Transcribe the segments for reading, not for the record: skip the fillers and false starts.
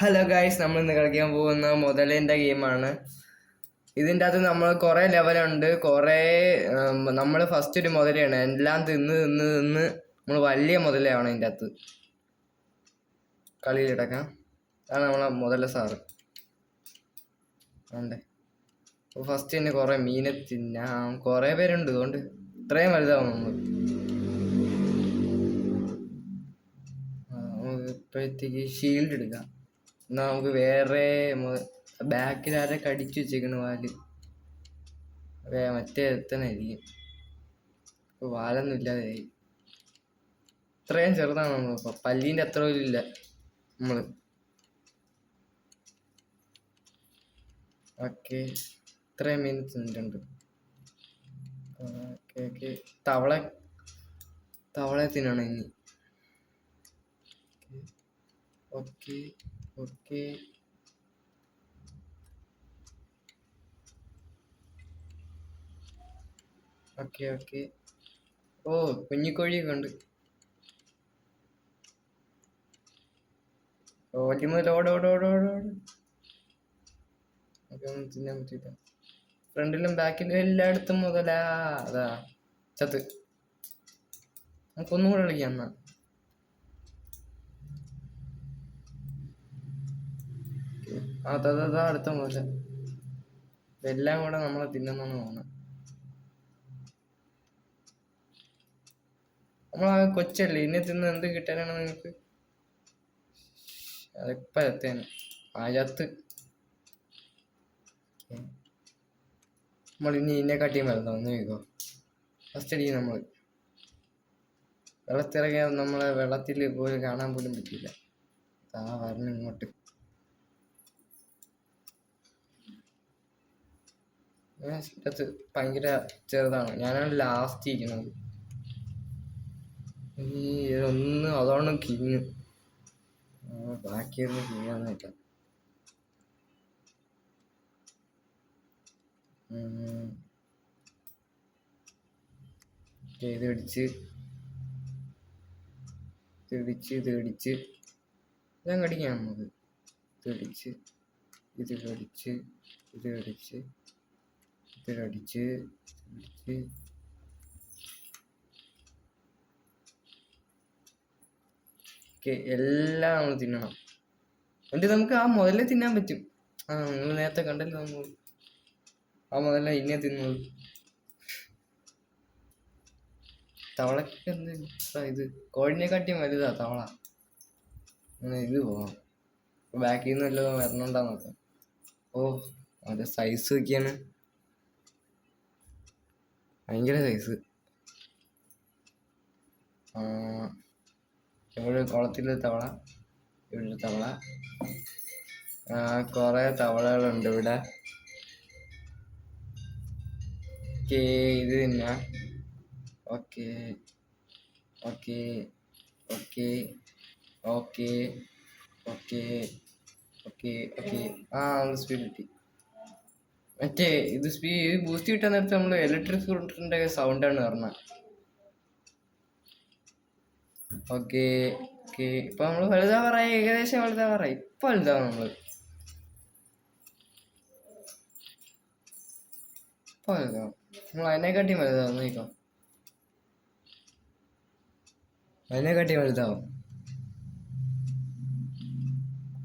Hello guys, നമ്മൾ ഇന്ന് കളിക്കാൻ പോകുന്ന മുതലേൻ്റെ ഗെയിമാണ്. ഇതിൻ്റെ അകത്ത് നമ്മൾ കുറേ ലെവലുണ്ട്. നമ്മൾ ഫസ്റ്റ് ഒരു മുതലയാണ് എല്ലാം തിന്ന് തിന്ന് തിന്ന് നമ്മൾ വലിയ മുതലയാണ് ഇതിൻ്റെ അകത്ത് കളിയിലിടക്കാം. അതാണ് നമ്മളെ മുതല സാറ്. ആണ്ടേ ഫസ്റ്റ് തന്നെ കുറേ മീനെ തിന്നാം. കുറേ പേരുണ്ട്, അതുകൊണ്ട് ഇത്രയും വലുതാവും നമ്മൾ. നമുക്ക് ഇപ്പോഴത്തേക്ക് ഷീൽഡ് എടുക്കാം. എന്നാൽ നമുക്ക് വേറെ ബാക്കിൽ ആരെ കടിച്ചു വെച്ചേക്കണ വാല് മറ്റേ എത്തനായിരിക്കും. ഇപ്പോൾ വാലൊന്നും ഇല്ലാതെ ആയി. ഇത്രയും ചെറുതാണ് നമ്മളിപ്പോൾ, പല്ലീൻ്റെ അത്ര പോലും ഇല്ല നമ്മൾ. ഓക്കെ, ഇത്രയും മീൻ തിന്നിട്ടുണ്ട്. ഓക്കെ ഓക്കെ, തവളെ തിന്നണം ഇനി. Okay okay okay okay. ഓ, കുഞ്ഞിക്കോഴിയൊക്കെ ഉണ്ട്. ഓടിമുതലോടോടോടോടോട്. ഒന്നും തിന്നാൻ പറ്റില്ല. ഫ്രണ്ടിലും ബാക്കിലും എല്ലായിടത്തും മുതലാ. അതാ ചത്ത്. നമുക്കൊന്നും കൂടെ കളിക്കാം എന്നാ. അതാ അടുത്ത മുതല. ഇതെല്ലാം കൂടെ നമ്മളെ തിന്നുന്നാണ് തോന്നുന്നത്. നമ്മളാകെ കൊച്ചല്ലേ, ഇന്നെ തിന്ന് എന്ത് കിട്ടാനാണ് നിങ്ങൾക്ക്? അതിപ്പോ എത്തേന് ആയത്ത്. നമ്മൾ ഇനി ഇന്നെ കാട്ടിയും വലുതാവും. ഒന്ന് ചോദിക്കോ, ഫസ്റ്റ് അടിക്കും നമ്മൾ. വെള്ളത്തിറങ്ങിയാൽ നമ്മളെ വെള്ളത്തിൽ പോലും കാണാൻ പോലും പറ്റില്ല. വരണം ഇങ്ങോട്ട്. അത് ഭയങ്കര ചെറുതാണ്. ഞാനാണ് ലാസ്റ്റ് ഇരിക്കുന്നത്. ഒന്ന് അതോണം കിങ്. ബാക്കിയൊന്നും കിങ്ങാന്നില്ല. ഇത് ഇടിച്ച് ഇതാ കടിക്കാം നമുക്ക്. ഇത് കടിച്ച് എല്ലാം നമ്മൾ തിന്നണം. എന്നിട്ട് നമുക്ക് ആ മുതലേ തിന്നാൻ പറ്റും. നിങ്ങൾ നേരത്തെ കണ്ടല്ലോ, നമ്മൾ ആ മുതല ഇന്നെ തിന്നത്. തവളക്ക് എന്താ ഇത്? കോഴിനെ കാട്ടിയും വലുതാ തവള. ഇത് പോവാം, ബാക്കിൽ നിന്ന് വല്ലതും വരണുണ്ടാ നോക്കാം. ഓ, അതിന്റെ സൈസ് ഒക്കെയാണ് ഭയങ്കര സൈസ്. ഇവിടെ കുളത്തിലൊരു തവള, ഇവിടെ തവള. കുറെ തവളകളുണ്ട് ഇവിടെ. ഇത് തന്നെ. Okay okay okay okay okay okay okay. Speed കിട്ടി. മറ്റേ ഇത് ബൂസ്റ്റ് കിട്ടാൻ നേരത്തെ നമ്മൾ ഇലക്ട്രിക് സ്കൂട്ടറിന്റെ സൗണ്ടാണ് പറഞ്ഞത്. ഓക്കെ ഓക്കെ, ഇപ്പൊ നമ്മള് വലുതാവാറായി. ഏകദേശം വലുതാവാറായി. ഇപ്പൊ വലുതാവും നമ്മള്. ഇപ്പൊ വലുതാവും നമ്മൾ. അതിനെക്കാട്ടിയും വലുതാവും. നോക്കാം, അതിനെക്കാട്ടിയും വലുതാവും.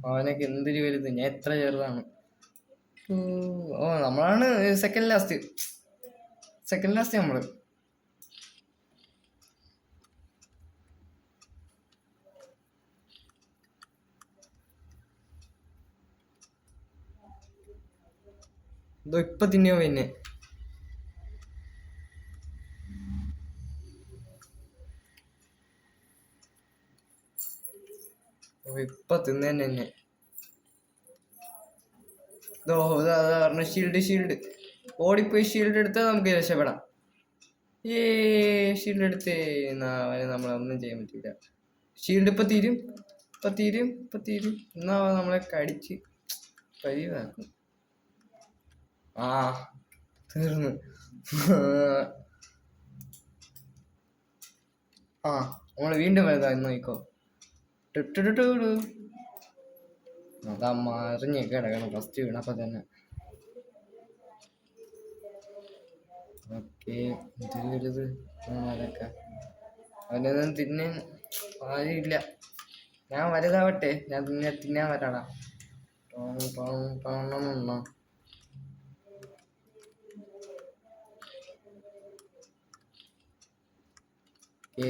അവനൊക്കെ എന്തൊരു വലുത്, ഞാൻ എത്ര ചെറുതാണ്. ഓ, നമ്മളാണ് സെക്കൻഡ് ലാസ്റ്റ് നമ്മള്. ഇതോ ഇപ്പൊ തിന്നിയോ പിന്നെ? ഇപ്പൊ തിന്നെ. പറഞ്ഞ ഷീൽഡ് ഓടിപ്പോയി ഷീൽഡ് എടുത്താൽ നമുക്ക് രക്ഷപ്പെടാം. ഷീൽഡ് എടുത്തേ. നമ്മളൊന്നും ചെയ്യാൻ പറ്റില്ല. ഷീൽഡ് ഇപ്പൊ തീരും. എന്നാ നമ്മളെ കടിച്ച് പരിവാക്കും. തീർന്നു. നമ്മള് വീണ്ടും വലുതാ. നോക്കോ, അതാ മറിഞ്ഞൊക്കെ കിടക്കണം ഫസ്റ്റ് വീണപ്പോ തന്നെ. ഓക്കെ, ഇത് അതൊക്കെ അവനൊന്നും തിന്നാൻ ആരുമില്ല. ഞാൻ വലുതാവട്ടെ, ഞാൻ തിന്നാൻ വരാടാ. ഏ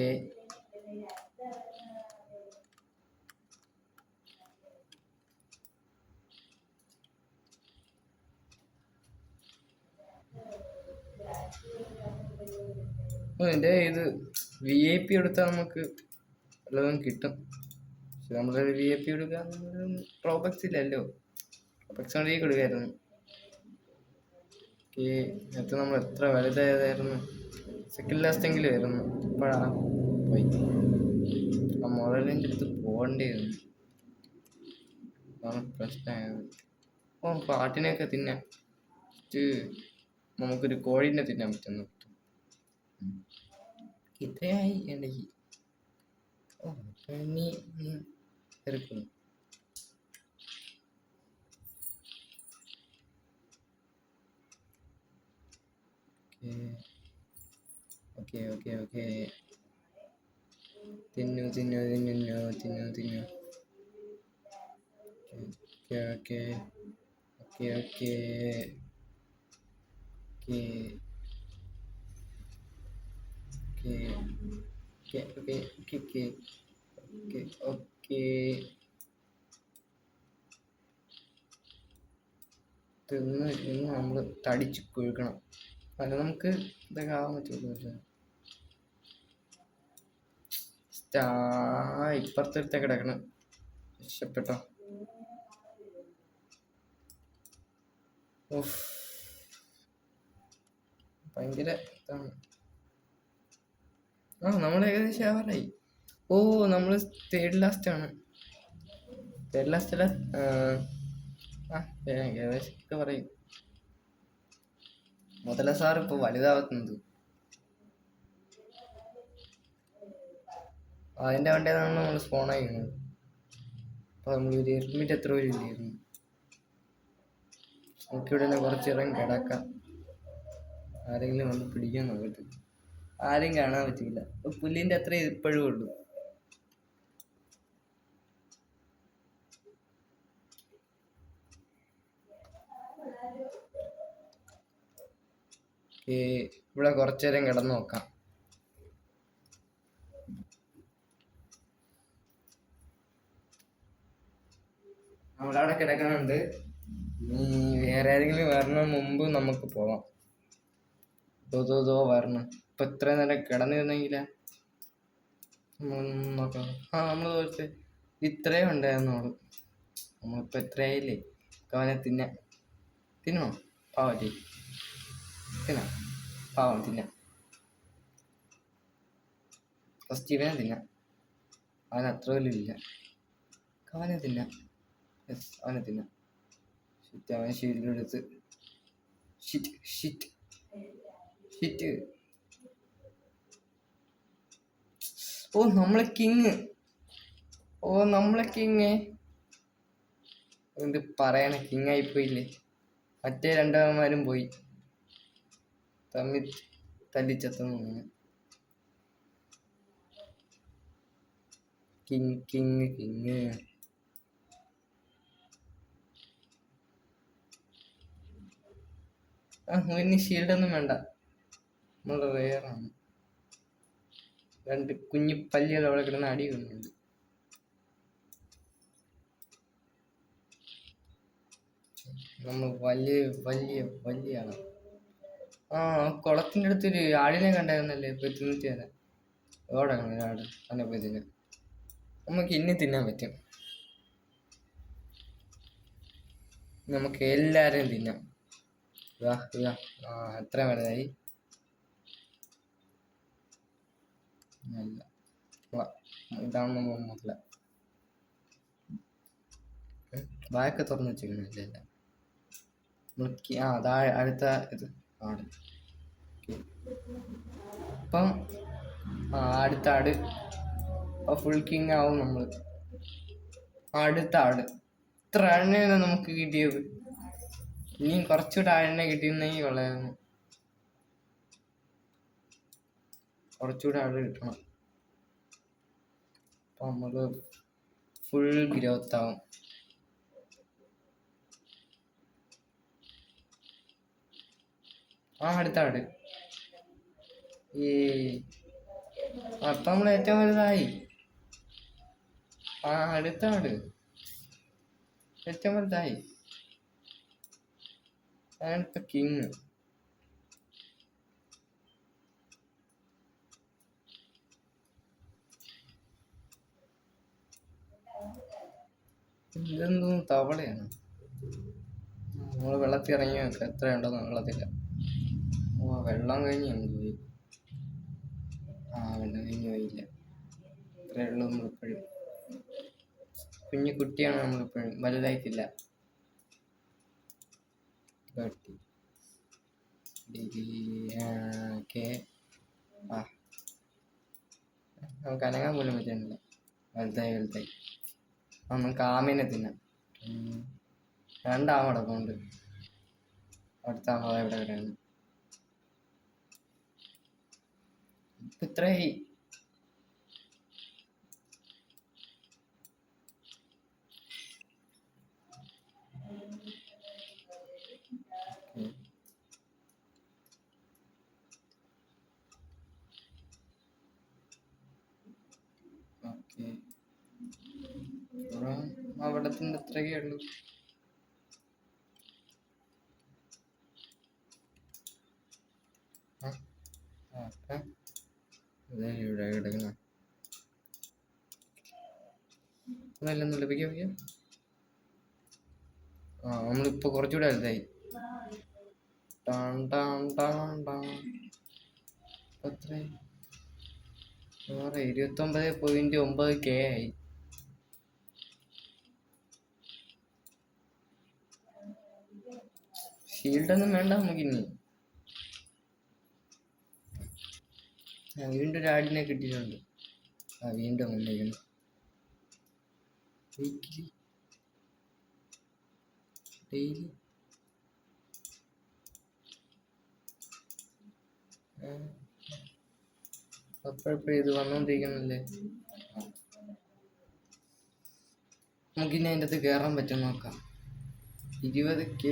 എൻ്റെ ഇത് VIP എടുത്താൽ നമുക്ക് വല്ലതും കിട്ടും. പക്ഷെ നമ്മള് VIP എടുക്കാൻ പ്രോബക്സ് ഇല്ലല്ലോ. പ്രോബക്സ് ഉണ്ടെങ്കിൽ കൊടുക്കായിരുന്നു. നേരത്തെ നമ്മൾ എത്ര വലുതായതായിരുന്നു. സെക്കൻഡ് ലാസ്റ്റ് എങ്കിലും ആയിരുന്നു. ഇപ്പോഴാ പോയി. ആ മുതലിൻ്റെ അടുത്ത് പോകേണ്ടിയിരുന്നു. അതാണ് പ്രശ്നമായത്. പാട്ടിനെയൊക്കെ തിന്നാം. നമുക്കൊരു കോഴീനെ തിന്നാൻ പറ്റുന്നു. ഇത്രയായി ഇടയ്ക്ക്. ഇനി എടുക്കുന്നു. ഓക്കെ ഓക്കെ ഓക്കെ, തിന്നു തിന്നു തിന്നു തിന്നു തിന്നു. Okay okay okay okay okay തിന്ന് നമ്മൾ തടിച്ച് കൊഴുക്കണം. അല്ല നമുക്ക് ഇതൊക്കെ ആവാൻ പറ്റുള്ളൂ. ഇപ്പുറത്തെടുത്ത കിടക്കണം. ഇഷ്ടപ്പെട്ടോ? ഭയങ്കര ഇതാണ്. നമ്മൾ ഏകദേശം ആവാറായി. നമ്മൾ തേർഡ് ലാസ്റ്റ് ആണ്. തേർഡ് ലാസ്റ്റ് അല്ല, ഏകദേശം ഒക്കെ പറയും. മുതല സാർ ഇപ്പൊ വലുതാവുന്നത്. അതിന്റെ വണ്ടിയാണ് നമ്മൾ സ്പോൺ ആയിരുന്നത്. അപ്പൊ നമ്മളൊരു എർമിറ്റ് എത്ര പേര് ഇല്ലായിരുന്നു. നമുക്കിവിടെ തന്നെ കുറച്ച് ഇറങ്ങി കിടക്കാം. ആരെങ്കിലും വന്ന് പിടിക്കാൻ നോക്കട്ടെ. ആരെയും കാണാൻ പറ്റില്ല. പുല്ലിന്റെ അത്ര ഇപ്പോഴും ഉള്ളു. ഇവിടെ കുറച്ചേരം കിടന്നു നോക്കാം. നമ്മളവിടെ കിടക്കണുണ്ട്. വേറെ ആരെങ്കിലും വരണ മുമ്പ് നമുക്ക് പോവാം. വരണം. ഇപ്പൊ ഇത്ര നേരം കിടന്നിരുന്നെങ്കില നോക്കാം. നമ്മള് തോർത്ത് ഇത്രയും ഉണ്ടായിരുന്നോളൂ. നമ്മളിപ്പോ എത്രയായില്ലേ. അവനെ തിന്നണോ? പാവല്ലേ, തിന്നാം. പാവം തിന്നാം. ഫസ്റ്റ് ഇവനെ തിന്നാം. അവൻ അത്ര പോലും ഇല്ല. അവനെ തിന്നാം. അവനെ തിന്നാം. അവൻ ഷീൽഡെടുത്ത് ഷിറ്റ്. നമ്മളെ കിങ്. നമ്മളെ കിങ് എന്ത് പറയണ, കിങ് ആയിപ്പോയില്ലേ. മറ്റേ രണ്ടാമന്മാരും പോയി തമ്മിൽ തല്ലിച്ചെത്തുന്നു. കിങ് ഇനി ഷീൽഡൊന്നും വേണ്ട. നമ്മൾ റെയറാണ്. രണ്ട് കുഞ്ഞു പല്ലികൾ അവിടെ കിടന്ന് അടി കൊണ്ടുണ്ട്. നമ്മൾ വലിയ ആളാണ്. കുളത്തിന്റെ അടുത്തൊരു ആടിനെ കണ്ടായിരുന്നല്ലേ. ഇപ്പൊ തിന്നിട്ട് തരാം. ഓടണം ആട്. അതിനെ പോയി തിന്നാം. നമുക്ക് ഇനി തിന്നാൻ പറ്റും. നമുക്ക് എല്ലാരെയും തിന്നാം. എത്ര വലുതായി. ഇതാണ് നമ്മൾ മുതല. വായൊക്കെ തുറന്ന് വെച്ചിരിക്കണല്ലേ. അതാ അടുത്ത ഇത് ആട്. ഇപ്പം അടുത്ത ആട് ഫുൾ കിങ് ആവും നമ്മൾ. അടുത്ത ആട് ഇത്ര ആടിനെയാണ് നമുക്ക് കിട്ടിയത്. ഇനിയും കുറച്ചുകൂടെ ആടിനെ കിട്ടിയിരുന്നെങ്കിൽ കൊള്ളായിരുന്നു. കുറച്ചുകൂടെ ആട് കിട്ടണം. അപ്പൊ നമ്മള് ഫുൾ ഗ്രോത്ത് ആവും. അടുത്ത ആട്. അപ്പൊ നമ്മൾ ഏറ്റവും വലുതായി. അടുത്ത ആട് ഏറ്റവും വലുതായി. ഞാനിപ്പോ കിങ്. ഇതെന്തോ തവളയാണ്. നമ്മള് വെള്ളത്തിൽ ഇറങ്ങി നോക്കാം എത്രയുണ്ടെന്ന്. വെള്ളത്തില്ല. വെള്ളം കഴിഞ്ഞ് പോയി. വെള്ളം കഴിഞ്ഞ് പോയില്ല. ഇത്രേ ഉള്ളൂ. നമ്മളിപ്പോഴും കുഞ്ഞു കുട്ടിയാണ്. നമ്മളിപ്പോഴും വലുതായിട്ടില്ല. നമുക്ക് അനങ്ങാൻ പോലും പറ്റുന്നില്ല. വലുതായി. നമുക്ക് ആമേനെ തിന്നാം. 2 ആമ കിടക്കുന്നുണ്ട്. അടുത്ത ആമ എവിടെ കിടക്കുന്നു? ഇത്രയായി. വെള്ളത്തിന്റെ അത്രയൊക്കെ ഉള്ളൂ. ഇവിടെ കിടക്കുന്ന അതല്ലെന്ന് ലഭിക്കാം. നമ്മളിപ്പോ കുറച്ചുകൂടെ വലുതായി. 29.9K ആയി. ഷീൽഡൊന്നും വേണ്ട നമുക്കിനി. വീണ്ടും ഒരു ആടിനെ കിട്ടിയിട്ടുണ്ട്. വീണ്ടും വന്നിരിക്കുന്നു. ഡെയിലി അപ്പോഴപ്പോഴും ഇത് വന്നോണ്ടിരിക്കണല്ലേ. നമുക്കിനി അതിൻ്റെ അകത്ത് കയറാൻ പറ്റും നോക്കാം. 20K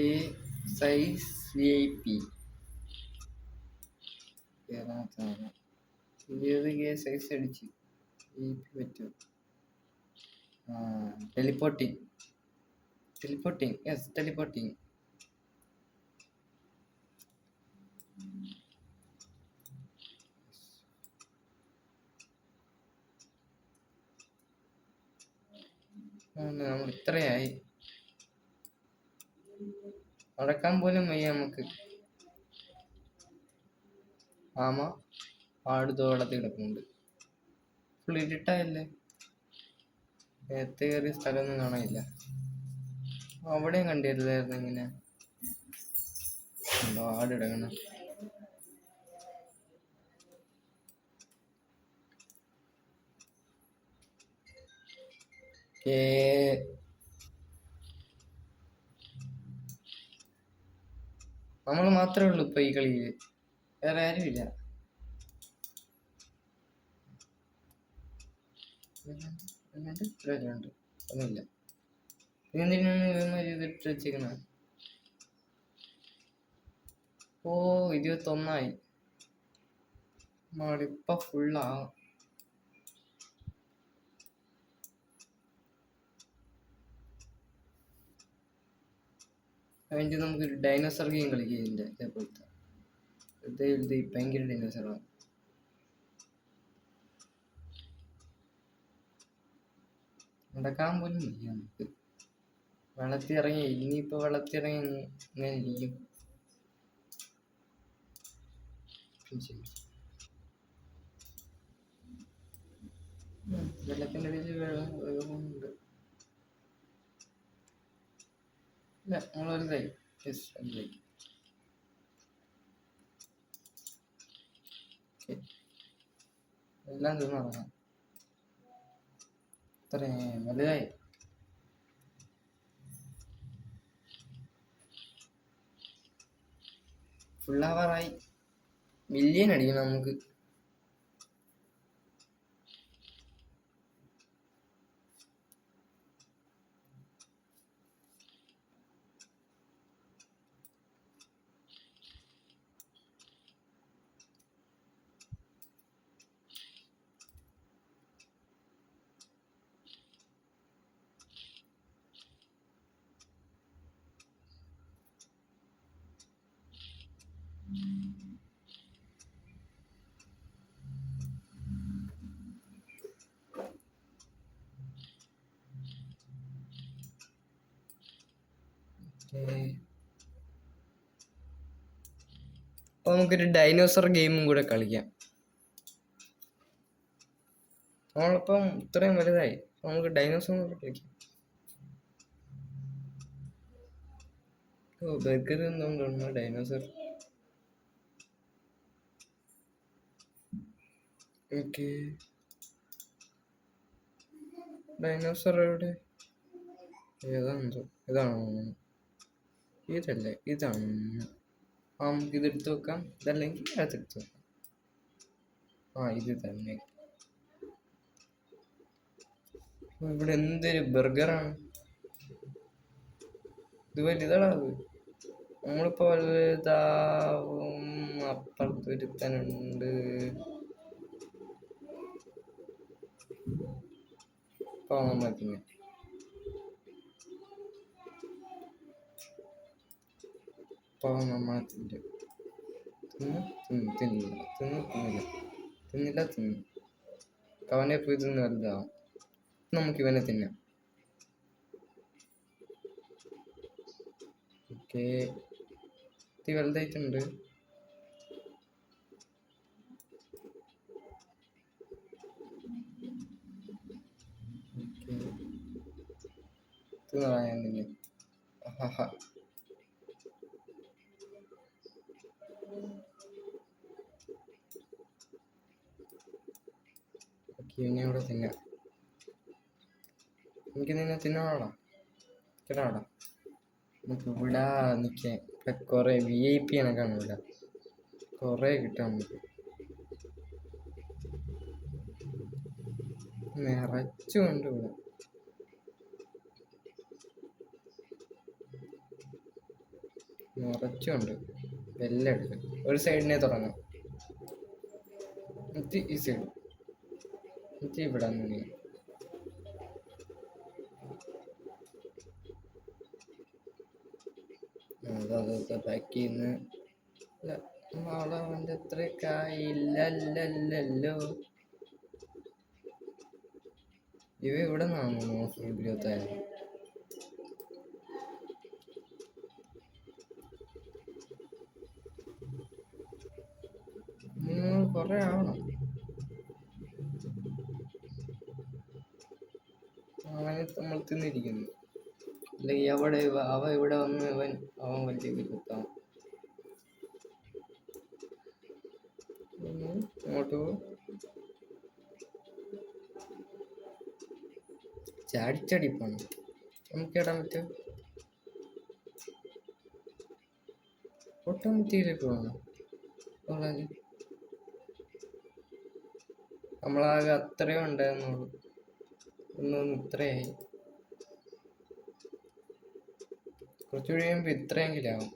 size VIP. 20K size അടിച്ച് VIP പറ്റും. ടെലിപ്പോർട്ടിങ്. യെസ്, ടെലിപ്പോർട്ടിങ്. നമ്മൾ ഇത്രയായി. നടക്കാൻ പോലും വയ്യ നമുക്ക്. ആട് തോളത്തിൽ കിടക്കുന്നുണ്ട്. ഫുൾ ഇരുട്ടായല്ലേ. നേരത്തെ കയറിയ സ്ഥലമൊന്നും കാണാനില്ല. അവിടെയും കണ്ടിരുന്നായിരുന്നു ഇങ്ങനെ ആട് കിടക്കണം. നമ്മൾ മാത്രമേ ഉള്ളൂ ഇപ്പൊ ഈ കളിയില്. വേറെ ആരുമില്ല. ഒന്നുമില്ല. എന്തിനാണ് ഇതിട്ട് വെച്ചേക്കുന്ന? 21 ഇപ്പൊ ഫുള്ളാവും. അതിൻ്റെ നമുക്ക് ഡൈനോസർ ഗെയിം കളിക്കുക. ഇതിൻ്റെ ഇതേപോലത്തെ ഭയങ്കര ഡൈനോസറാണ്. നടക്കാൻ പോലും ഇല്ല നമുക്ക്. വെള്ളത്തിൽ ഇറങ്ങി. ഇനിയിപ്പോ വെള്ളത്തിൽ ഇറങ്ങി ഇങ്ങനെ ഇരിക്കും. വെള്ളത്തിൻ്റെ ഇടയിൽ വെള്ളമുണ്ട്. ഇല്ല, നമ്മളൊരുതായി. എല്ലാം തിന്നറങ്ങാം. ഇത്രയും വലുതായി. ഫുള്ളാവാറായി. മില്യൺ അടിക്കണം നമുക്ക്. അപ്പൊ നമുക്കൊരു ഡൈനോസർ ഗെയിമും കൂടെ കളിക്കാം. നമ്മളിപ്പം ഇത്രയും വലുതായി, നമുക്ക് ഡൈനോസർ കൂടെ കളിക്കാം. ഓ, ബർഗർ എന്തുകൊണ്ടാണ് ഡൈനോസർ? ഓക്കെ, ഡൈനോസർ എവിടെ? ഏതാണെന്തോ, ഇതാണോ? ഇതല്ലേ, ഇതാണ്. നമുക്ക് ഇതെടുത്ത് വെക്കാം, ഇതല്ലെങ്കിൽ അതെടുത്ത് വെക്കാം. ഇത് തന്നെ. ഇവിടെ എന്തൊരു ബർഗറാണ് ഇത്! വലുതാടാ അത്. നമ്മളിപ്പോ വലുതാവും. അപ്പുറത്തൊരുത്തനുണ്ട്. മതി. തിന്നില്ല. അവനെ പോയി തിന്ന് വലുതാവും. നമുക്ക് ഇവനെ തിന്നാം. ഓക്കെ, വലുതായിട്ടുണ്ട്. ഇവനെ ഇവിടെ തിന്നാം. എനിക്ക് നിന്നെ തിന്നാടാ, കേടാടാ. നമുക്ക് ഇവിടെ നിൽക്കാൻ കുറെ VIP കണക്കാണ്. ഇവിടെ കുറെ കിട്ടാൻ നമുക്ക്. നിറച്ചുകൊണ്ട് ഇവിടെ. നിറച്ചുണ്ട്. എല്ലാം എടുക്കും. ഒരു സൈഡിനെ തുടങ്ങാം. ഈ സൈഡ് ഇവിടെ ബാക്കിന്ന് നാളെ അവൻ്റെ അത്ര കായില്ലല്ലോ. ഇവ ഇവിടെ നിന്നാണോ ഫുൾ ഗ്രോത്ത് ആയത്? കൊറേ ആവണം. അങ്ങനെ നമ്മൾ തിന്നിരിക്കുന്നു. അല്ലെങ്കിൽ അവ ഇവിടെ വന്ന് അവൻ വലിയ കുത്താം. ഇങ്ങോട്ട് ചാടിച്ചടിപ്പാണ്. നമുക്ക് ഇടാൻ പറ്റും. ഓട്ടോമാറ്റിക്കിലേക്ക് വേണം. നമ്മളാകെ അത്രയും ഉണ്ടായിരുന്നുള്ളൂ. ഇത്രയായി. കുറച്ചു കഴിയുമ്പോ ഇത്രയെങ്കിലും ആവും.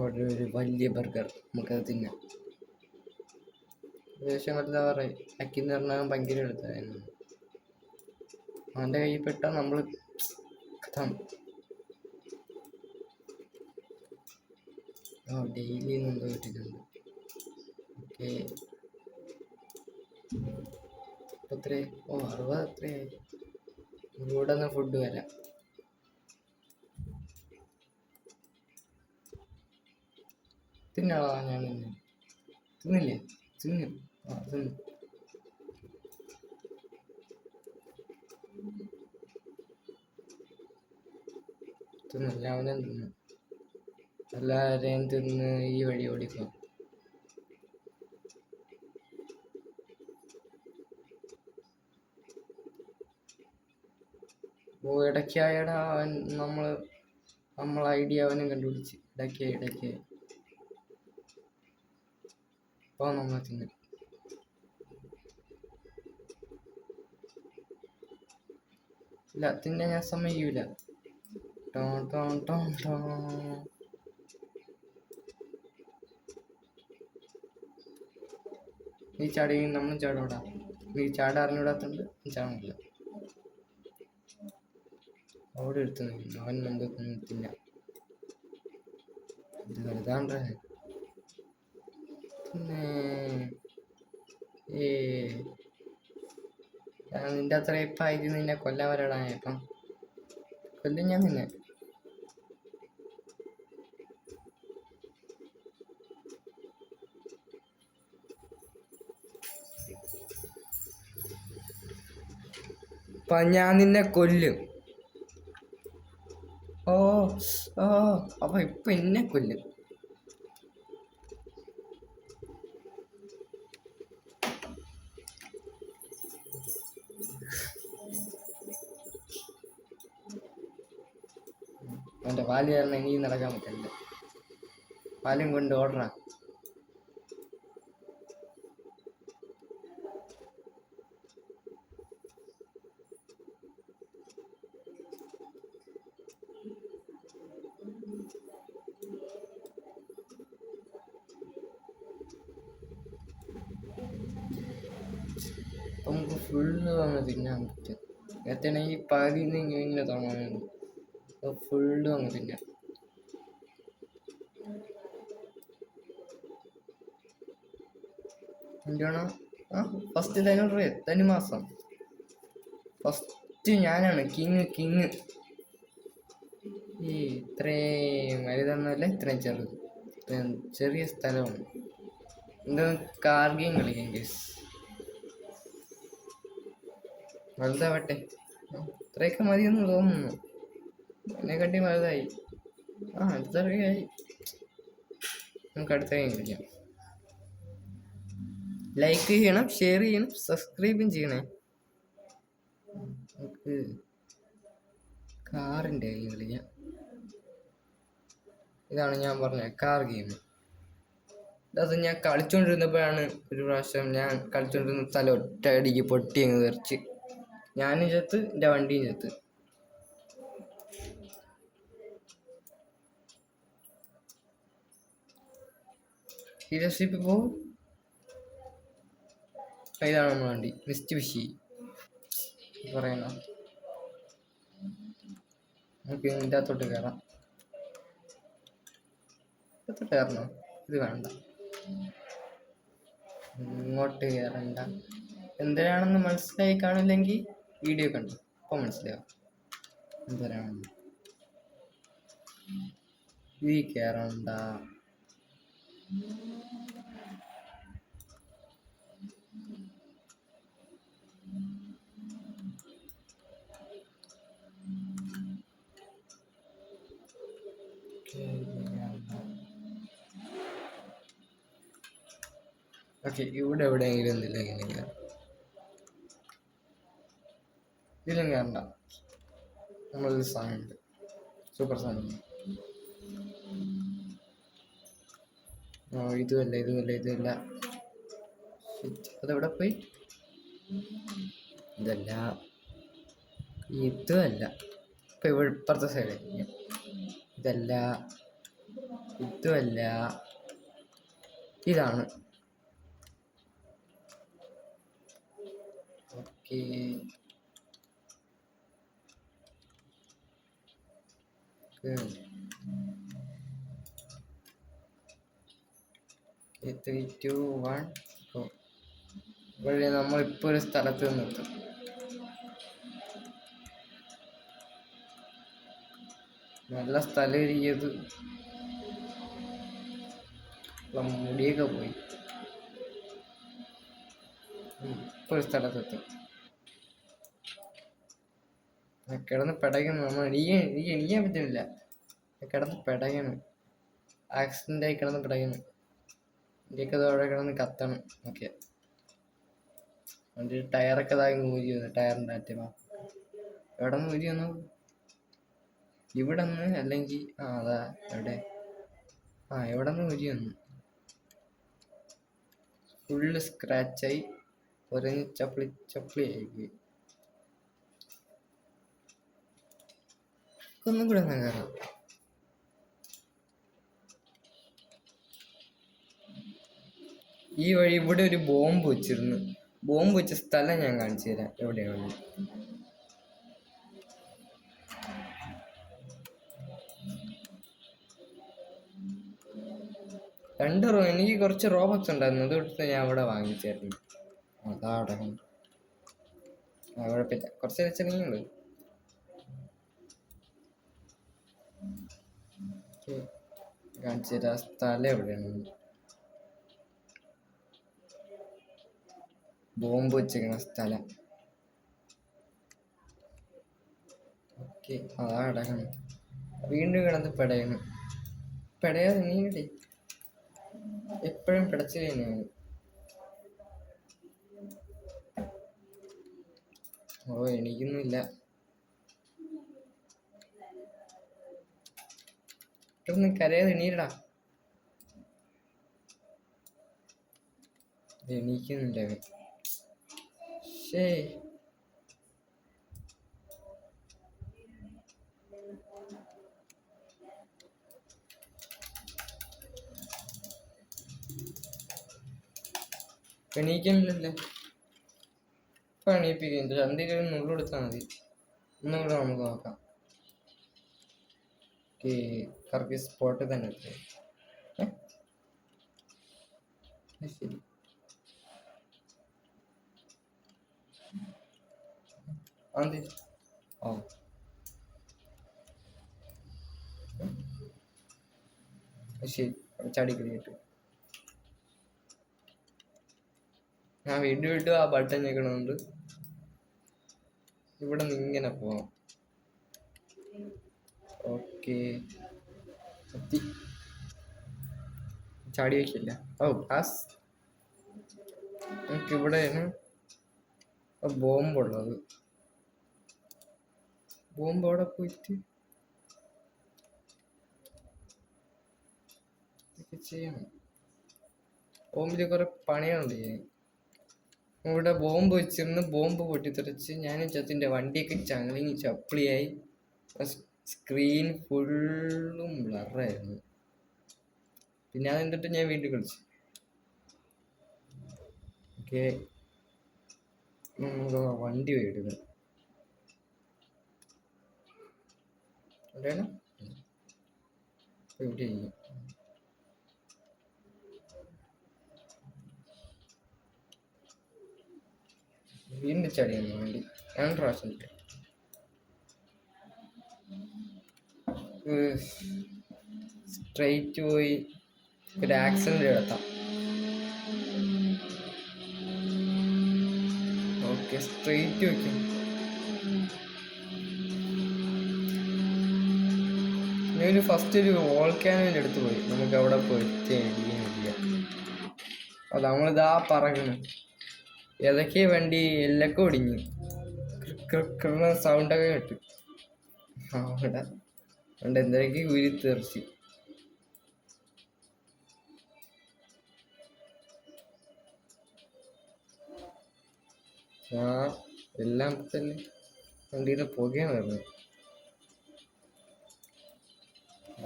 ഒരു വലിയ ബർഗർ നമുക്കത് തിന്നാം. ഏകദേശം വലുതാവാറായി. അക്കിന്ന് പറഞ്ഞാൽ ഭയങ്കര എടുത്തായിരുന്നു. അവൻ്റെ കയ്യിൽ പെട്ടാൽ നമ്മൾ ഡെയിലി എന്തോ കിട്ടിയിട്ടുണ്ട്. ഓക്കെ, എത്രയായി? 60 എത്രയായി? ഇവിടെ നിന്ന് ഫുഡ് വരാം. തിന്നാളാ, ഞാൻ തിന്നില്ലേ? തിന്നു. തിന്നു. തിന്നില്ല, അവനും തിന്നു. എല്ലാരെയും തിന്ന് ഈ വഴി ഓടിക്കും. ഓ ഇടയ്ക്കായടാ അവൻ നമ്മൾ ഐഡിയ അവനും കണ്ടുപിടിച്ച്. ഇടയ്ക്ക് ഇപ്പൊ നമ്മൾ തിന്നു. ഇല്ല, തിന്നെ ഞാൻ സമ്മതിക്കൂല. നീ ചാടി നമ്മൾ ചാടോടാ. നീ ചാട അറിഞ്ഞൂടാത്തോണ്ട് ചാടില്ല. അവിടെ എടുത്ത് നിൽക്കുന്നു അവൻ. നമുക്ക് തിന്ന ഇത് വലുതാണ്ടേ. പിന്നെ നിന്റെ അത്ര ഇപ്പായിട്ട് നിന്നെ കൊല്ലാൻ വരടാ. ഇപ്പം കൊല്ലും ഞാൻ നിന്നെ. ഞാൻ നിന്നെ കൊല്ലും. ഓ ഓ അപ്പൊ ഇപ്പൊ എന്നെ കൊല്ലും. അവന്റെ പാല് കാരണം ഇനിയും നടക്കാൻ പറ്റില്ല. പാലും കൊണ്ട് ഓടണ. നമുക്ക് ഫുള്ള് അങ്ങ് തിന്നാൻ പറ്റും. നേരത്തെ ഈ പകുതി ഇങ്ങനെ തോന്നാനുണ്ട്. ഫുള്ളും അങ്ങ് തിന്നാം. എന്താണ് ഫസ്റ്റ് ധനുമാസം. ഫസ്റ്റ് ഞാനാണ് കിങ്. ഈ ഇത്രയും വലുതൊന്നുമല്ല, ഇത്രയും ചെറിയ സ്ഥലമാണ്. എന്താ കാർ ഗെയിം കളിക്കാം ഗേസ്. വലുതാവട്ടെ. ഇത്രയൊക്കെ മതിയെന്ന് തോന്നുന്നു. എന്നെക്കാട്ടി വലുതായി. അടുത്തറിയായി. നമുക്ക് അടുത്ത ഗെയിം കളിക്കാം. ലൈക്ക് ചെയ്യണം, ഷെയർ ചെയ്യണം, സബ്സ്ക്രൈബും ചെയ്യണേ. നമുക്ക് കാറിൻ്റെ ഗെയിം കളിക്കാം. ഇതാണ് ഞാൻ പറഞ്ഞ കാർ ഗെയിം. അത് ഞാൻ കളിച്ചോണ്ടിരുന്നപ്പോഴാണ് ഒരു പ്രാവശ്യം ഞാൻ കളിച്ചോണ്ടിരുന്ന സ്ഥലം ഒറ്റയടിക്ക് പൊട്ടി അങ്ങ് തെറിച്ച്. ഞാനും ചത്ത്, എൻ്റെ വണ്ടിയും ചത്ത്. ഹീരോഷിപ്പ് പോവും. ഇതാണ് നമ്മുടെ വണ്ടി, മിസ്റ്റുബിഷി പറയണ. നമുക്ക് ഇതിൻ്റെ അകത്തോട്ട് കയറാം. അകത്തോട്ട് കയറണോ? ഇത് വേണ്ട, ഇങ്ങോട്ട് കയറണ്ട. എന്തിനാണെന്ന് മനസ്സിലായി കാണില്ലെങ്കിൽ വീഡിയോ കണ്ടു അപ്പോൾ മനസ്സിലാവും എന്തിനാണെന്ന്. ഈ കയറണ്ട. ഓക്കെ, ഇവിടെ എവിടെയെങ്കിലും എന്തില്ല ഇങ്ങനെ കയറാം. ഇതിലും കയറണ്ട. നമ്മളൊരു സാധനമുണ്ട്, സൂപ്പർ സാധനം. ഇതുമല്ല. അതെവിടെ പോയി? ഇതുമല്ല. ഇപ്പൊ ഇവിടെ ഇപ്പുറത്തെ സൈഡ്. ഇതുമല്ല. ഇതാണ്. ഓക്കെ, ഇവിടെ നമ്മളിപ്പോ ഒരു സ്ഥലത്ത് നിർത്തും. നല്ല സ്ഥലം ഇരിക്കത്. മുടിയൊക്കെ പോയി. ഇപ്പൊ ഒരു സ്ഥലത്തെത്തും. കിടന്ന് പിടയ്ക്കുന്നു. നമ്മൾ എണീക്കാൻ പറ്റുന്നില്ല. കിടന്ന് പിടയണം. ആക്സിഡന്റ് ആയി കിടന്ന് പിടയണം. ഇന്ത്യക്ക് അതോടെ കിടന്ന് കത്തണം. ഓക്കെ, വണ്ടി ടയറൊക്കെ ഇതായി ഊരി വന്നു. ടയറിൻ്റെ അറ്റമാ എവിടെ നിന്ന് ഊരി വന്നു? ഇവിടെ നിന്ന് അല്ലെങ്കിൽ അതാ എവിടെ? എവിടെ നിന്ന് ഊരി വന്നു? ഫുള്ള് സ്ക്രാച്ചായി ഒരഞ്ഞ് ചപ്പിളി ആയി. ഒന്നും കൂടെ ഒന്ന് കയറാം. ഈ വഴി ഇവിടെ ഒരു ബോംബ് വെച്ചിരുന്നു. ബോംബ് വെച്ച സ്ഥലം ഞാൻ കാണിച്ചു തരാം എവിടെയാണ്. എനിക്ക് കുറച്ച് റോബോക്സ് ഉണ്ടായിരുന്നു, അത് കൊടുത്ത് ഞാൻ അവിടെ വാങ്ങിച്ചായിരുന്നു. അതാടെ കുഴപ്പമില്ല, കുറച്ച് വെച്ചിട്ടുണ്ട്. കാണിച്ചു തരാം സ്ഥലം എവിടെയാണ്. ബോംബ് വെച്ചിരിക്കണ സ്ഥലം. ഓക്കെ, അതാ അടക്കണം. വീണ്ടും കിടന്ന് പെടയാതെ നീങ്ങടെ. എപ്പോഴും പിടച്ചു കഴിഞ്ഞാണ്. എണീക്കുന്നില്ല. കിടന്ന് കരയാതെ എണീരടാ. എണീക്കുന്നില്ല. ശേ, എണീക്കുന്നില്ലല്ലേ. ഇപ്പൊ എണീപ്പിക്കും. ചന്തിയിൽ നുള്ളെടുത്താൽ മതി. ഒന്നും കൂടെ നമുക്ക് നോക്കാം. കറക്റ്റ് സ്പോട്ടിൽ തന്നെ ശരി. ശരി, ചാടിക്കളിയിട്ട് ഞാൻ വീണ്ടും ആ ബട്ടൺ ഞെക്കണുണ്ട്. ഇവിടെ നിന്ന് ഇങ്ങനെ പോവാം. ഓക്കെ, ചാടി വയ്ക്കില്ല. പാസ്. നമുക്ക് ഇവിടെയാണ് ബോംബുള്ളത്. ബോംബ് അവിടെ പോയിട്ട് ചെയ്യണം. ബോംബില് കുറെ പണിയുണ്ട്. ഇവിടെ ബോംബ് വെച്ചിരുന്ന് ബോംബ് പൊട്ടിത്തെറിച്ച് ഞാനും ചത്തിന്റെ വണ്ടിയൊക്കെ ചങ്ങളിങ്ങി ചപ്പിളിയായി. സ്ക്രീൻ ഫുള്ളും ബ്ലറായിരുന്നു. പിന്നെ അതെന്നിട്ട് ഞാൻ വീണ്ടും കളിച്ചു. ഓക്കെ, വണ്ടി പോയിടുന്നു. എവിടെയാണ്? എവിടെ? വീണ്ടും ചടിയാണ് വണ്ടി. 2 പ്രാവശ്യം സ്ട്രെയിറ്റ് പോയി ഒരു ആക്സിഡന്റ് എടുത്താം. ഓക്കെ, സ്ട്രെയിറ്റ് വയ്ക്കും. ഞാൻ ഫസ്റ്റ് ഒരു വോൾക്കാനോയിൽ എടുത്ത് പോയി. നമുക്ക് അവിടെ പോയിട്ട് നമ്മളിതാ പറയണം. ഏതൊക്കെ വണ്ടി എല്ലൊക്കെ ഒടിഞ്ഞു. സൗണ്ടൊക്കെ കേട്ടു. അവിടെ എന്തൊക്കെ കുരി തെറിച്ച്. എല്ലാം തന്നെ വണ്ടിയുടെ പുകയാണ് വരുന്നത്.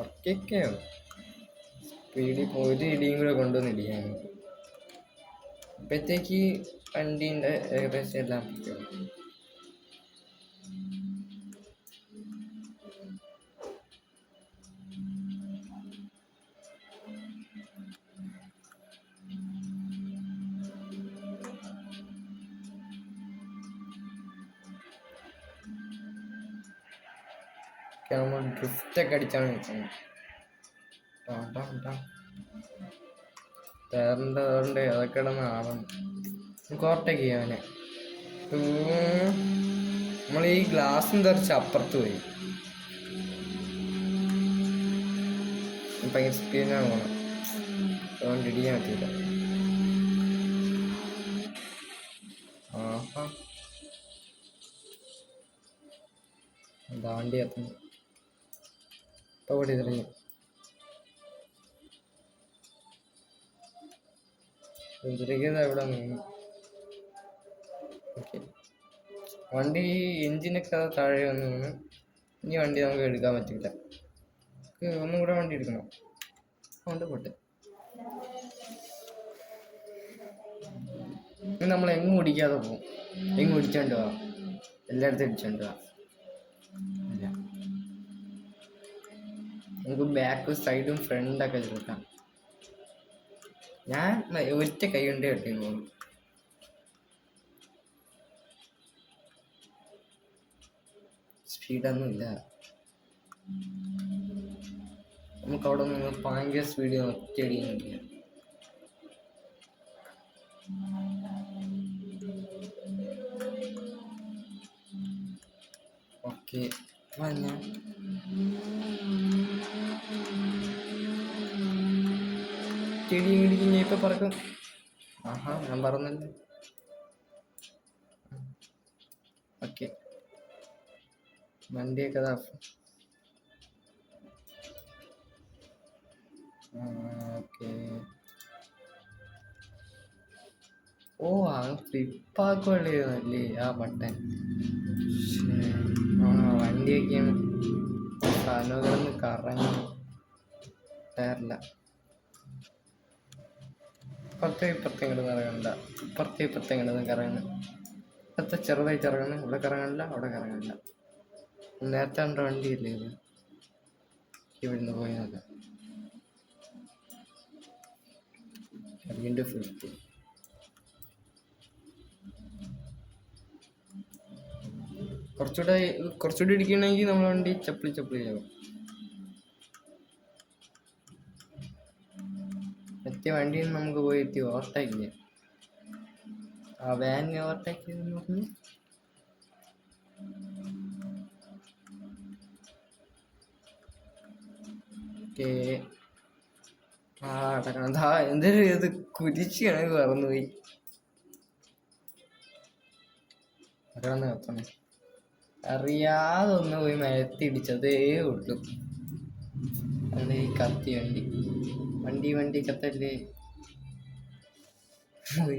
ഒക്കെയാണ് സ്പീഡിൽ ഒരു ഇടിയും കൂടെ കൊണ്ടുവന്ന് ഇടിയാണ്. അപ്പോഴത്തേക്ക് വണ്ടീൻ്റെ ഏകദേശം എല്ലാം പൊക്കെയാണ്. നമ്മൾ ഡ്രിഫ്റ്റൊക്കെ അടിച്ചാണ് നിൽക്കുന്നത്. തേറണ്ട് അതൊക്കെ കിടന്ന് ആവണം. കോട്ടയ്ക്ക് ചെയ്യാനെ നമ്മൾ ഈ ഗ്ലാസും തെറിച്ച് അപ്പുറത്ത് പോയി. ഭയങ്കര സ്പീഡിനാണ് പോകണം, അതുകൊണ്ട് ഇടിക്കാൻ പറ്റില്ല. ആഹാ, എന്താ വണ്ടി എത്തുന്നു. ഇപ്പോൾ ഇവിടെ ഇറങ്ങി ഇതിരിക്കുന്നത് എവിടെ നിന്ന്. ഓക്കെ, വണ്ടി എഞ്ചിനൊക്കെ താഴെ വന്ന് ഇനി വണ്ടി നമുക്ക് എടുക്കാൻ പറ്റില്ല. ഒന്നും കൂടെ വണ്ടി എടുക്കണം, അതുകൊണ്ട് പോട്ടെ. നമ്മൾ എങ്ങും ഓടിക്കാതെ പോകും, എങ്ങും ഓടിച്ചോണ്ട് പോവാം, എല്ലായിടത്തും അടിച്ചോണ്ട് പോവാം. ഇല്ല, നമുക്ക് ബാക്കും സൈഡും ഫ്രണ്ടൊക്കെ ചേർക്കാം. ഞാൻ ഒറ്റ കൈ കൊണ്ട് കെട്ടിന്ന് സ്പീഡൊന്നും ഇല്ല. നമുക്ക് അവിടെ നിന്ന് ഭയങ്കര സ്പീഡ് ഒറ്റയടിയൊന്നുമില്ല. ഓക്കെ, ഞാൻ ചെടി ഇടിച്ച് ഞാൻ ഇപ്പം പറക്കും. ആഹാ, ഞാൻ പറഞ്ഞല്ലേ. ഓക്കെ, വണ്ടിയൊക്കെ ഓക്കെ. ഓ, ആ ഫ്ലിപ്പാക്കുവല്ലേ ആ ബട്ടൺ. വണ്ടിയൊക്കെയാണ് സാധനങ്ങളൊന്ന് കറങ്ങി ടയറില്ല. ഇപ്പുറത്തെ ഇങ്ങോട്ട് കറങ്ങണ്ട, ഇപ്പുറത്തെ ഇങ്ങോട്ട് കറങ്ങണം. ഇപ്പുറത്തെ ചെറുതായിട്ട് ഇറങ്ങണം, ഇവിടെ കറങ്ങണില്ല, അവിടെ കറങ്ങണില്ല. നേരത്തെ കണ്ട വണ്ടിയില്ലേ ഇത്, ഇവിടുന്ന് പോയി നോക്കാം. വീണ്ടും ഫ്ലിപ്പ്. കുറച്ചുകൂടെ ഇടിക്കണമെങ്കിൽ നമ്മൾ വണ്ടി ചപ്പിളി ആവും. മറ്റേ വണ്ടിയിൽ നമുക്ക് പോയി എത്തി ഓവർടേക്കില്ല. ആ വാനിനെ ഓവർടേക്ക് ചെയ്ത് നോക്കുന്നു. ഓക്കേ, അടക്കണം. എന്തൊരു ഇത് കുരിച്ച് കണക്ക് പറന്നുപോയി. അടന്ന് കത്തണം, അറിയാതെ ഒന്ന് പോയി മരത്തിടിച്ചതേ ഉള്ളൂ. അല്ല ഈ കത്തി വണ്ടി കത്തല്ലേ.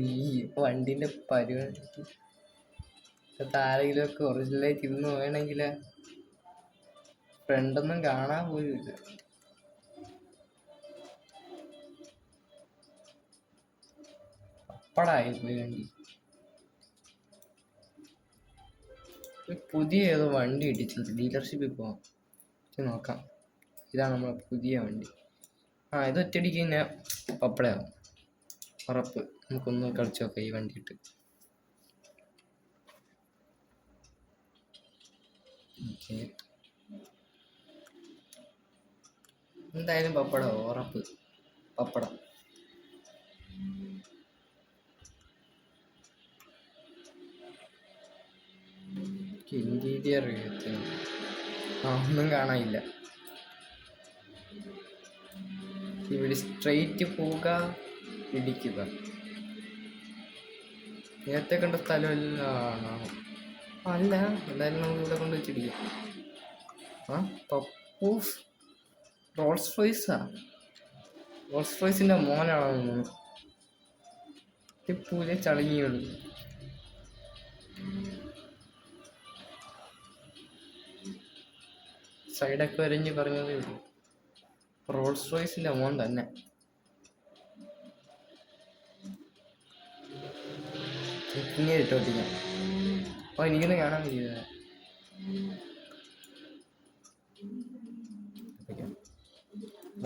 ഈ വണ്ടിന്റെ പരിപാടി ആരെങ്കിലുമൊക്കെ ഒറിജിനലായിട്ട് ഇന്ന് വേണമെങ്കിൽ ഫ്രണ്ടൊന്നും കാണാൻ പോലും ഇല്ല. അപ്പടായി പോയി വണ്ടി. പുതിയ ഏതോ വണ്ടി ഇടിച്ചിട്ട് ഡീലർഷിപ്പിൽ പോവാം, നോക്കാം. ഇതാണ് നമ്മളെ പുതിയ വണ്ടി. ഇത് ഒറ്റയടിക്ക് തന്നെ പപ്പടയാവും ഉറപ്പ്. നമുക്കൊന്ന് കളിച്ചു നോക്കാം ഈ വണ്ടി ഇട്ട്. ഓക്കെ, എന്തായാലും പപ്പടം ഉറപ്പ്, പപ്പടം. ഇന്റീരിയർ ഒന്നും കാണാനില്ല. ഇവിടെ സ്ട്രെയിറ്റ് പോവുക, ഇടിക്കുക. നേരത്തെ കണ്ട സ്ഥലമെല്ലാം അല്ല, എന്തായാലും നമുക്ക് ഇവിടെ കൊണ്ട് വെച്ചിടിക്കാം. പപ്പൂസ് റോൾസ് റോയ്സിന്റെ മോനാണോ തോന്നുന്നു. പൂജ ചളങ്ങിയുള്ളൂ. സൈഡൊക്കെ വരഞ്ഞ് പറഞ്ഞതേ ഉള്ളൂ. റോൾസ് റോയ്സിന്റെ മോൻ തന്നെ. ഇങ്ങനെ ഇട്ടോട്ടിക്കാം. എനിക്കൊന്ന് കാണാൻ കഴിയുക.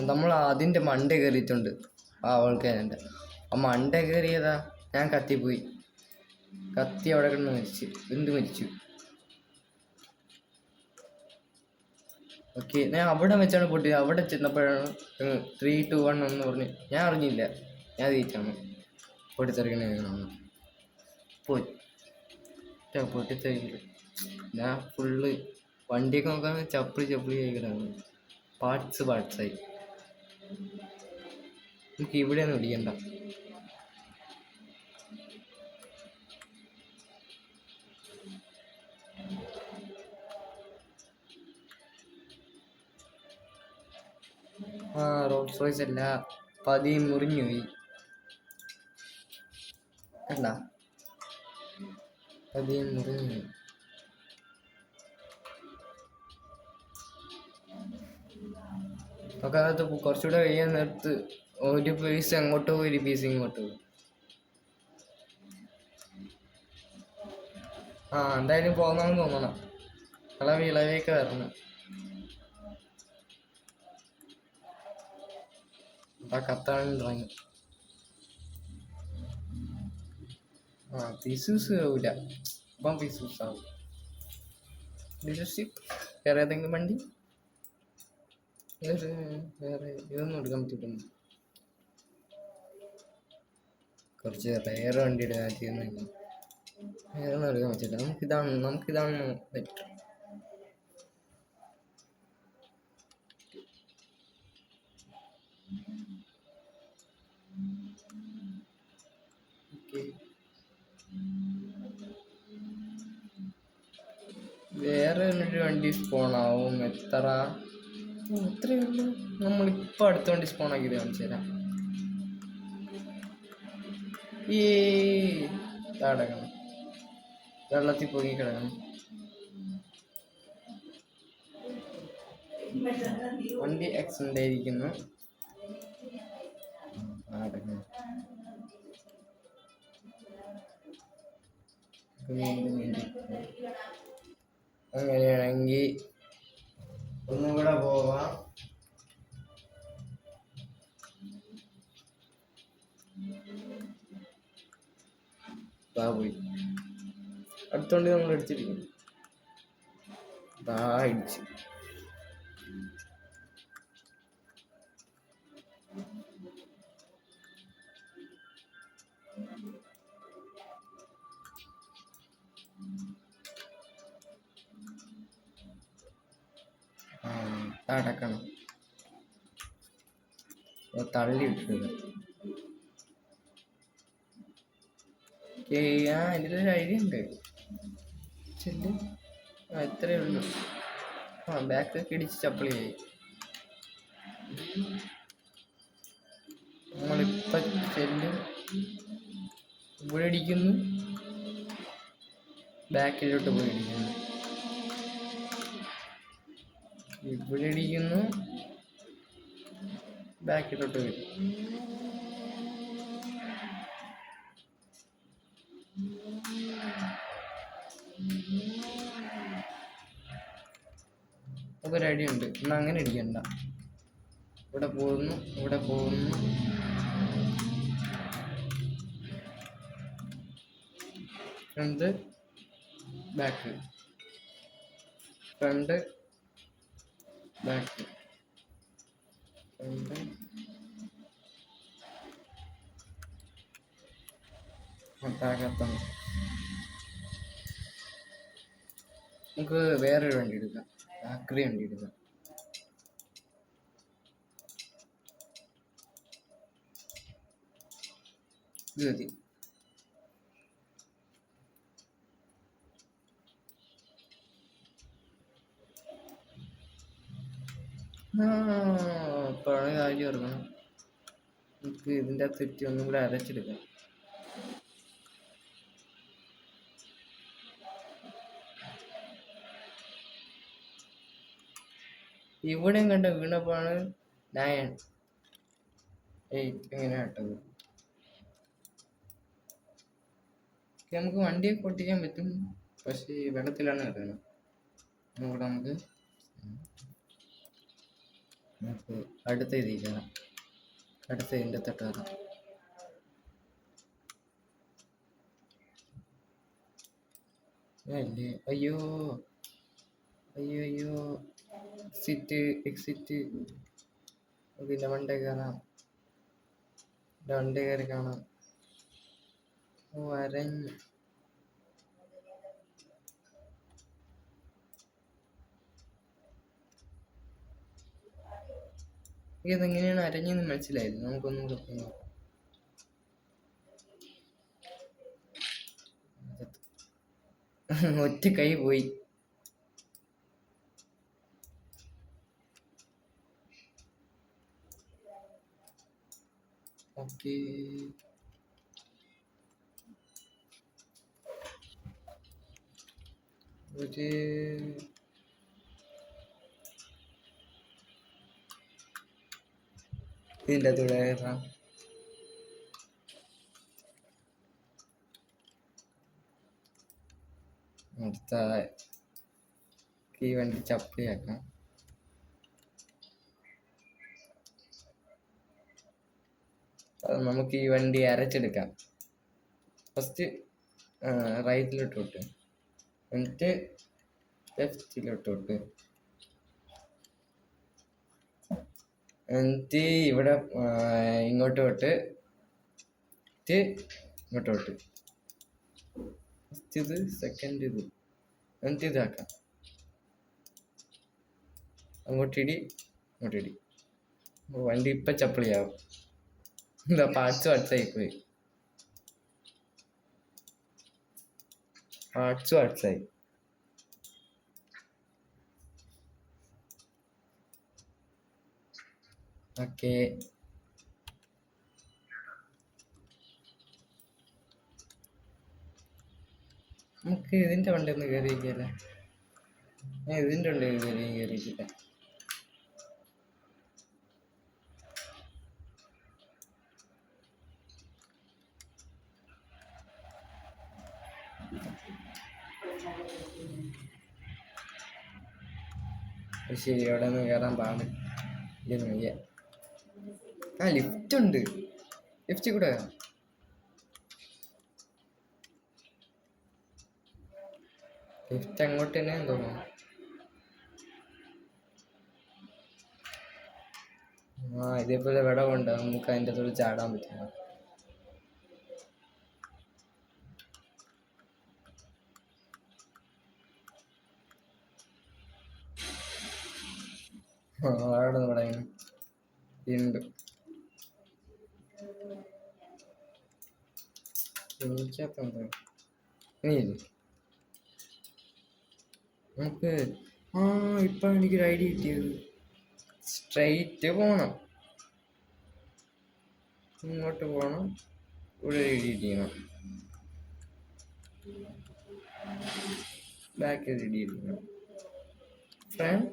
നമ്മൾ അതിൻ്റെ മണ്ട കയറിയിട്ടുണ്ട്. അവൾക്കാരുടെ ആ മണ്ട കയറിയതാ, ഞാൻ കത്തിപ്പോയി. കത്തി അവിടെ കിടന്ന് മരിച്ചു. ഓക്കെ, ഞാൻ അവിടെ വെച്ചാണ് പൊട്ടിയത്. അവിടെ ചെന്നപ്പോഴാണ് 3, 2, 1 എന്ന് പറഞ്ഞ് ഞാൻ അറിഞ്ഞില്ല. ഞാൻ ജയിച്ചാണ് പൊട്ടിത്തെറിക്കണ പോയി പൊട്ടിത്തെറിക്കില്ല. ഞാൻ ഫുള്ള് വണ്ടിയൊക്കെ നോക്കാൻ ചപ്പിളി ആയിക്കിടാണ്. പാർട്സായി. നമുക്ക് ഇവിടെ ഒന്നും ഇടിക്കണ്ട. റോൾസ് റോയ്സ് അല്ല, പതി മുറിഞ്ഞു പോയി. കണ്ട, പതി മുറിഞ്ഞു പോയി. നമുക്ക് അതിനകത്ത് കുറച്ചുകൂടെ കഴിയാൻ നേരത്ത് ഒരു പീസ് അങ്ങോട്ട് പോയി, ഒരു പീസ് ഇങ്ങോട്ട് പോയി. എന്തായാലും പോന്നാന്ന് തോന്നണം. ഇളവിയൊക്കെ വരണം. കത്താൻ തുടങ്ങി. പീസൂസ് ആവൂല, അപ്പം പീസൂസ് ആവും. ഡീലർഷിപ്പ് വേറെ ഏതെങ്കിലും വണ്ടി, വേറെ ഇതൊന്നും എടുക്കാൻ പറ്റില്ല. കുറച്ച് വേറെ വണ്ടി എടുക്കാൻ പറ്റിയൊന്നുമില്ല. വേറെ ഒന്നും എടുക്കാൻ പറ്റില്ല. നമുക്കിതാണ് ബെറ്റർ. വേറെ ഒരു വണ്ടി സ്പോണാവും. എത്രയേ ഉള്ളൂ. നമ്മളിപ്പോൾ അടുത്ത വണ്ടി സ്പോൺ ആക്കിയത് കാണിച്ചു തരാം. ഈ കിടക്കണം, വെള്ളത്തിൽ പോയി കിടക്കണം. വണ്ടി ആക്സിഡന്റ് ആയിരിക്കുന്നു. അങ്ങനെയാണെങ്കിൽ ഒന്നും കൂടെ പോവാം. പോയി അടുത്തോണ്ട് നമ്മൾ എടുത്തിരിക്കും. ഇടിച്ചു. അടക്കണം, തള്ളി ഇട്ടത്. എൻ്റെ ഒരു ഐഡിയ ഉണ്ട്. ചെല്ല്, ഇത്രയേ ഉള്ളൂ. ബാക്കൊക്കെ ഇടിച്ച് ചപ്പിളിയായി. നമ്മളിപ്പ ചെല്ലും, ഇവിടെ ഇടിക്കുന്നു, ബാക്കിലോട്ട് പോയി ഇടിക്കുന്നു, ഇവിടെ ഇടിക്കുന്നു, ബാക്കിലോട്ട് പോയി. ഒരു ഐഡിയ ഉണ്ട്. എന്നാ അങ്ങനെ ഇടിക്കണ്ട. ഇവിടെ പോകുന്നു, ഇവിടെ പോകുന്നു, front back, front back, front ബാക്കെത്തണം. നമുക്ക് വേറൊരു വണ്ടി എടുക്കാം, ആക്രി വണ്ടി എടുക്കാം. ഇത് മതി. ഇപ്പോഴാണ് കാര്യം ഓർക്കണം. നമുക്ക് ഇതിൻ്റെ തെറ്റി ഒന്നും കൂടെ അരച്ചെടുക്കാം. ഇവിടെയും കണ്ട വീണപ്പോഴാണ് 9, 8 ഇങ്ങനെ ഇട്ടത്. നമുക്ക് വണ്ടിയൊക്കെ ഓട്ടിക്കാൻ പറ്റും, പക്ഷേ വെള്ളത്തിലാണ് കിടക്കുന്നത്. അതുകൂടെ നമുക്ക് അടുത്ത ഇതിൽ കയറാം, അടുത്ത ഇതിൻ്റെ തൊട്ട് കയറാം. അല്ലേ, അയ്യോ അയ്യോ അയ്യോ, എക്സിറ്റ്. ഇതിൻ്റെ വണ്ടി കയറാം, വണ്ടി കയറി കാണാം. വരഞ്ഞ് ഇതെങ്ങനെയാണ് അരഞ്ഞെന്ന് മനസ്സിലായില്ല. നമുക്കൊന്നും കൂടെ പോയി നോക്കാം. ഒറ്റ കൈ പോയി. ഓക്കെ, ഒരു ഇതിൻ്റെ അകത്തൂടെ കയറാം. അടുത്ത ഈ വണ്ടി ചപ്പിയാക്കാം. നമുക്ക് ഈ വണ്ടി അരച്ചെടുക്കാം. ഫസ്റ്റ് റൈറ്റിലോട്ട് വിട്ട്, എന്നിട്ട് ലെഫ്റ്റിലോട്ട് വിട്ട്, എന്നിട്ട് ഇവിടെ ഇങ്ങോട്ട് വിട്ട്, ഇങ്ങോട്ട് വിട്ട്, ഫസ്റ്റ് ഇത്, സെക്കൻഡ് ഇത്, എന്നിട്ട് ഇതാക്കാം. അങ്ങോട്ടിടി, ഇങ്ങോട്ടിടി. വണ്ടി ഇപ്പം ചപ്പിളിയാവും. എന്താ പാർട്സ് വാട്സായി പോയി, പാർട്സ് വാട്സായി. ഓക്കെ, നമുക്ക് ഇതിൻ്റെ വണ്ടി ഒന്ന് കയറിയിരിക്കല്ലേ. ഇതിൻ്റെ ഉണ്ട് കയറിയിരിക്കില്ല. ശരി, അവിടെ നിന്ന് കയറാൻ പാടില്ല. ആ ലിഫ്റ്റ് ഉണ്ട്, ലിഫ്റ്റ് കൂടെ കയറാം. ലിഫ്റ്റ് അങ്ങോട്ട് തന്നെ തോന്നുന്നു. ഇതേപോലെ വിടവുണ്ട്, നമുക്ക് അതിൻ്റെ അകത്തോട് ചാടാൻ പറ്റില്ല. അവിടെ നിന്ന് പറയുന്നു ഉണ്ട്. എനിക്കകത്തുണ്ട് ഇനിയില്ലേ നമുക്ക്. ഇപ്പൊ എനിക്കൊരു ഐഡിയ കിട്ടിയത്. സ്ട്രൈറ്റ് പോണം, ഇങ്ങോട്ട് പോകണം, ഇവിടെ എഡിറ്റ് ചെയ്യണം, ബാക്ക് എഡിറ്റ് ചെയ്യണം, ഫ്രണ്ട്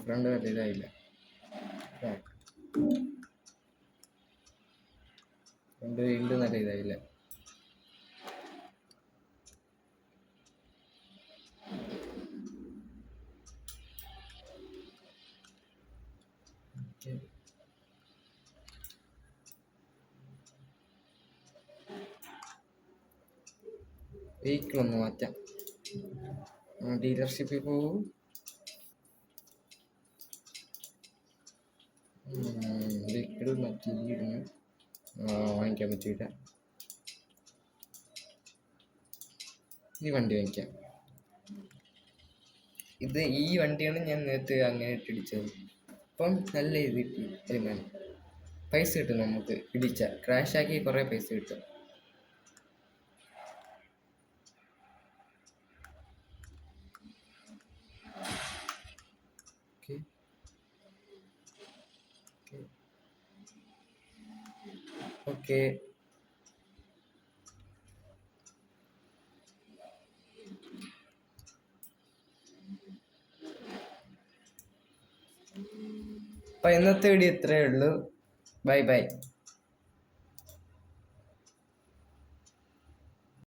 ഫ്രണ്ട് വലുതായില്ല, ബാക്ക് ഫ്രണ്ട് വീണ്ടും നല്ല ഇതായില്ല. വെഹിക്കിൾ ഒന്ന് മാറ്റാം. ഡീലർഷിപ്പിൽ പോവും. വെഹിക്കിൾ മാറ്റിയിരുന്നു, വാങ്ങിക്കാൻ പറ്റിയില്ല. ഈ വണ്ടി വാങ്ങിക്കാം. ഈ വണ്ടിയാണ് ഞാൻ നേരത്തെ അങ്ങനെ ഇട്ടിടിച്ചത്. അപ്പം നല്ല ഇത് കിട്ടി, വരുമാനം, പൈസ കിട്ടും നമുക്ക്. ഇടിച്ച ക്രാഷാക്കി കുറേ പൈസ കിട്ടും. ഓക്കെ, അപ്പം ഇന്നത്തെ വീഡിയോ ഇത്രയേ ഉള്ളൂ. Bye bye.